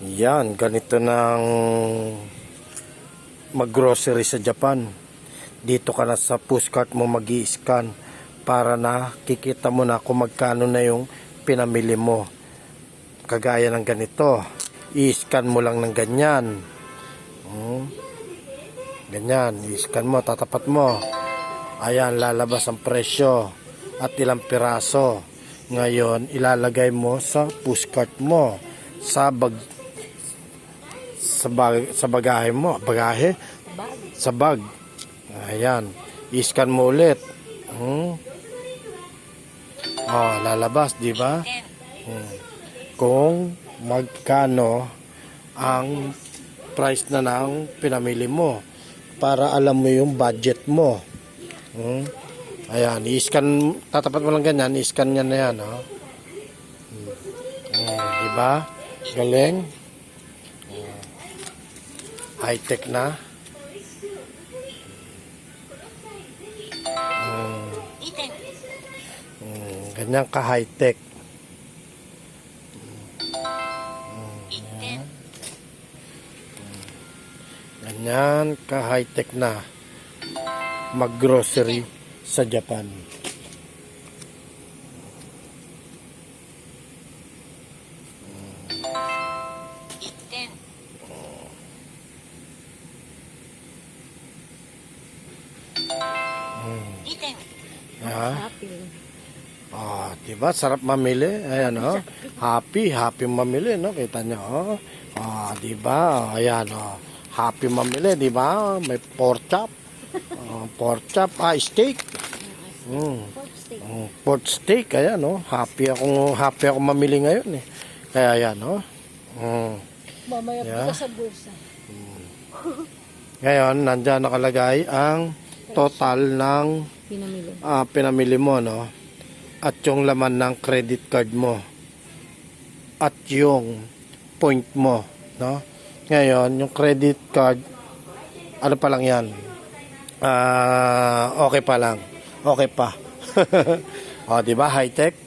Yan, ganito ng mag-grocery sa Japan. Dito ka na sa pushcart mo mag-i-scan para na kikita mo na kung magkano na yung pinamili mo. Kagaya ng ganito, i-scan mo lang ng ganyan. Ganyan, i-scan mo, tatapat mo. Ayan, lalabas ang presyo at ilang piraso. Ngayon, ilalagay mo sa pushcart mo, sa bagahe mo, sa bag. Ayan, i-scan mo ulit. Lalabas, di ba? Kung magkano ang price na ng pinamili mo para alam mo yung budget mo. Ayan, i-scan, tatapat mo lang ganyan, i-scan niya na yan, di ba? Galing. High-tech na. Ganyan ka high-tech. Ganyan ka high-tech na mag-grocery sa Japan. Diba? Sarap mamili. Ayan, Happy mamili, no? Kita nyo, diba? Ayan, happy mamili, diba? May pork chop. Steak. Pork steak, ayan, Happy ako mamili ngayon, eh. Kaya, ayan, Mamaya yeah. ka sa bulsa. Ngayon, nandiyan nakalagay ang total ng pinamili mo, no? At yung laman ng credit card mo. At yung point mo, no? Ngayon, yung credit card, ano pa lang yan? Okay pa lang. Okay pa. Diba? High-tech.